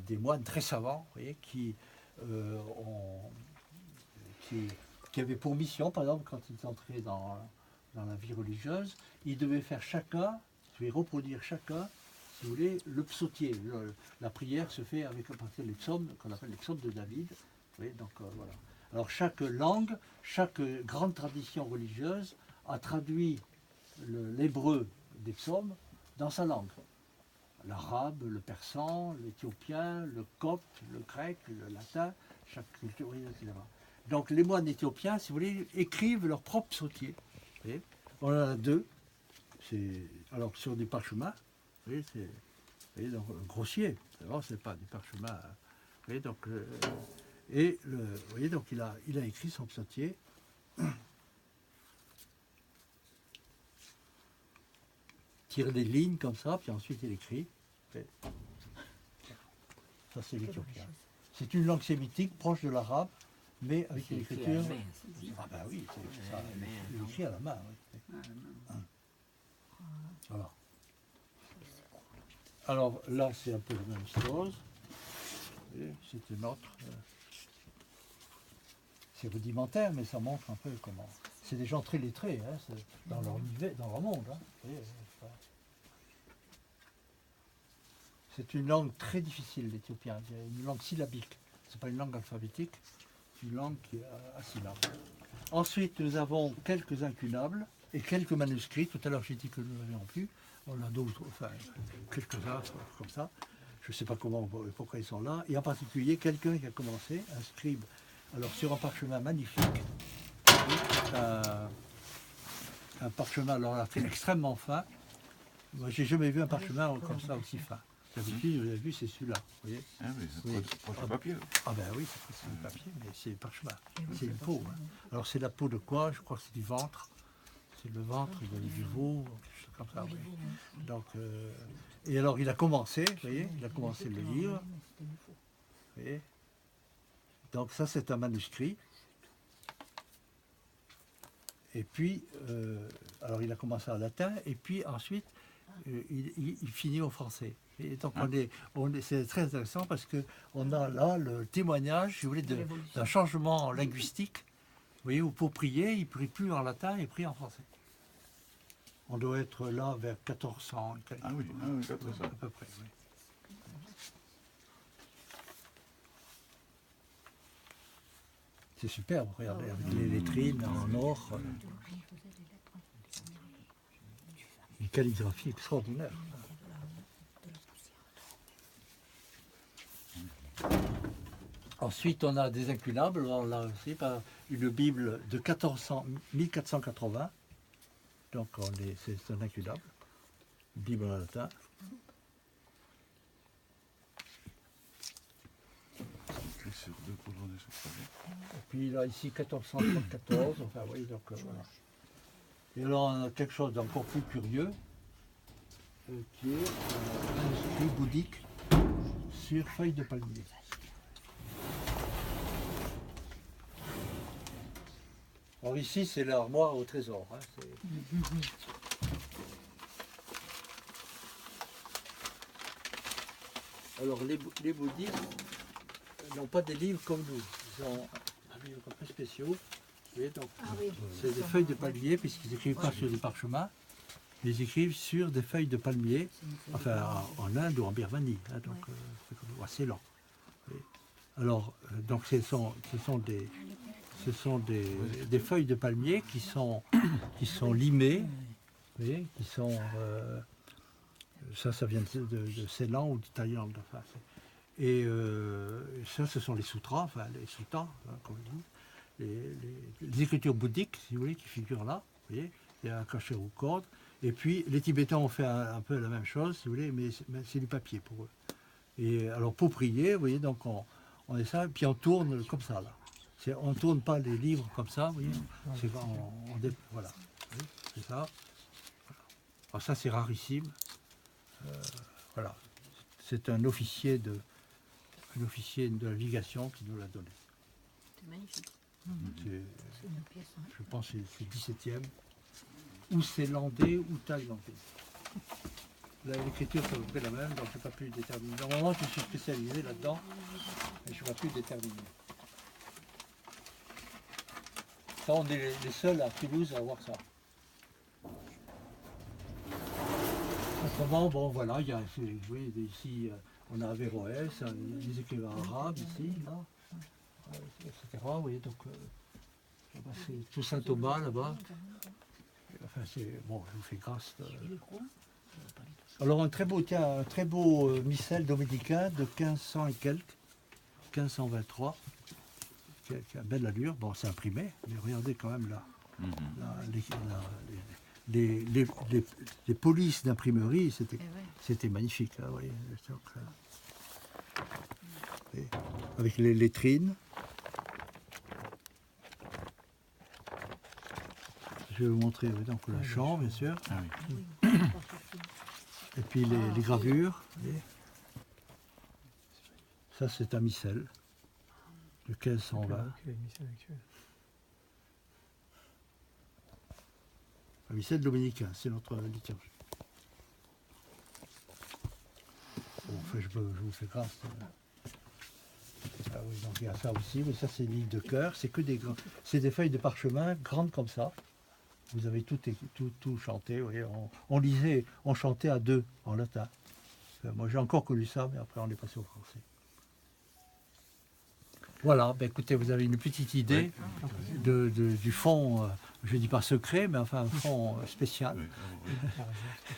des moines très savants, vous voyez, qui avaient pour mission, par exemple, quand ils entraient dans la vie religieuse, ils devaient faire chacun, reproduire chacun, si vous voulez, le psautier. La prière se fait avec à partir des psaumes, qu'on appelle les psaumes de David. Vous voyez, donc voilà. Alors chaque langue, chaque grande tradition religieuse a traduit l'hébreu des psaumes dans sa langue. L'arabe, le persan, l'éthiopien, le copte, le grec, le latin, chaque culture, etc. Donc les moines éthiopiens, si vous voulez, écrivent leur propre psautier. Vous voyez, on en a deux. Alors sur des parchemins, vous voyez, donc, grossier. D'abord, c'est pas des parchemins. Vous voyez, donc, vous voyez, donc il a écrit son psautier. Tire des lignes comme ça, puis ensuite il écrit. Ça, c'est l'éthiopien. C'est une langue sémitique proche de l'arabe, mais avec une écriture. Ah ben oui, c'est ça. Il écrit à la main. Oui. Voilà. Alors là, c'est un peu la même chose. C'est une autre. C'est rudimentaire, mais ça montre un peu comment. C'est des gens très lettrés, hein, dans leur univers, dans leur monde. Hein. Vous voyez, c'est une langue très difficile, l'éthiopien. C'est une langue syllabique. C'est pas une langue alphabétique, c'est une langue qui est à syllabes. Ensuite, nous avons quelques incunables et quelques manuscrits. Tout à l'heure, j'ai dit que nous n'avions plus. On a d'autres, enfin, quelques-uns comme ça. Je ne sais pas pourquoi ils sont là. Et en particulier, quelqu'un qui a commencé, un scribe, alors sur un parchemin magnifique, un parchemin, alors là, extrêmement fin. Moi, j'ai jamais vu un parchemin comme ça aussi fin. D'habitude, vous avez vu, c'est celui-là. Vous voyez, ah oui, c'est proche du papier. Ah ben oui, c'est presque du papier, mais c'est parchemin. C'est une peau. Hein. Alors c'est la peau de quoi? Je crois que c'est du ventre. C'est le ventre du veau, quelque chose comme ça. Oui. Donc, et alors il a commencé, vous voyez, il a commencé le livre. Vous voyez. Donc ça c'est un manuscrit. Et puis, alors il a commencé en latin, et puis ensuite il finit au français. Et donc c'est très intéressant parce qu'on a là le témoignage, si vous voulez, d'un changement linguistique. Vous voyez, où pour prier, il ne prie plus en latin, il prie en français. On doit être là vers 1400. Ah oui, 1400. À peu près, oui. C'est superbe, regardez, avec les lettrines en or. Une calligraphie extraordinaire. Ensuite, on a des incunables. On a aussi une Bible de 1480. Donc, c'est un incunable. Bible en latin. Sur deux couleurs de ce Et puis là, ici, 1474. Enfin, oui, donc voilà. Et alors, on a quelque chose d'encore plus curieux, qui est un manuscrit bouddhique sur feuille de palmier. Alors ici, c'est l'armoire au trésor. Hein, alors les bouddhistes n'ont pas des livres comme nous. Ils ont des livres un peu spéciaux. Vous voyez, donc, c'est des feuilles de palmier, puisqu'ils n'écrivent pas sur des parchemins. Ils écrivent sur des feuilles de palmier, enfin en Inde ou en Birmanie. Hein, donc c'est assez lent. Alors, donc ce sont des feuilles de palmier qui sont limées, vous voyez, qui sont ça vient de Ceylan ou du Thaïlande. Enfin, et ça, ce sont les sutras, enfin les suttas, hein, comme on dit, les écritures bouddhiques, si vous voulez, qui figurent là. Vous voyez, il y a un cachet aux cordes. Et puis les Tibétains ont fait un peu la même chose, si vous voulez, mais c'est du papier pour eux. Et alors pour prier, vous voyez, donc on est ça, puis on tourne comme ça là. On ne tourne pas les livres comme ça, vous voyez. Voilà, c'est ça. Alors ça c'est rarissime. Voilà, c'est un officier de navigation qui nous l'a donné. C'est magnifique. C'est une pièce, hein. Je pense que c'est 17e, ou ceylandais ou thaïlandais. l'écriture c'est à peu près la même, donc je n'ai pas pu déterminer. Normalement, je me suis spécialisé là-dedans, mais je n'ai pas pu déterminer. Ça, on est les seuls à Toulouse à avoir ça. Autrement, bon voilà, il y a, oui, ici, on a Averroès, des écrivains arabes ici, là, etc. Oui, donc, là-bas, c'est tout Saint Thomas là-bas. Enfin, c'est bon, je vous fais grâce. Alors un très beau missel dominicain de 1500 et quelques, 1523, qui a belle allure. Bon, c'est imprimé, mais regardez quand même là, les polices d'imprimerie, c'était magnifique. Là, oui. Et avec les lettrines. Je vais vous montrer donc, la chambre, bien sûr. Ah oui. Et puis les gravures. Ça, c'est un missel de 1520. Un missel dominicain, c'est notre liturgie. Bon, enfin, je vous fais grâce. Ah oui, donc il y a ça aussi, mais ça c'est une ligne de cœur, c'est des feuilles de parchemin grandes comme ça. Vous avez tout chanté, vous voyez, on lisait, on chantait à deux en latin. Moi j'ai encore connu ça, mais après on est passé au français. Voilà, ben écoutez, vous avez une petite idée du fond, je ne dis pas secret, mais enfin un fond spécial. Oui, ah oui.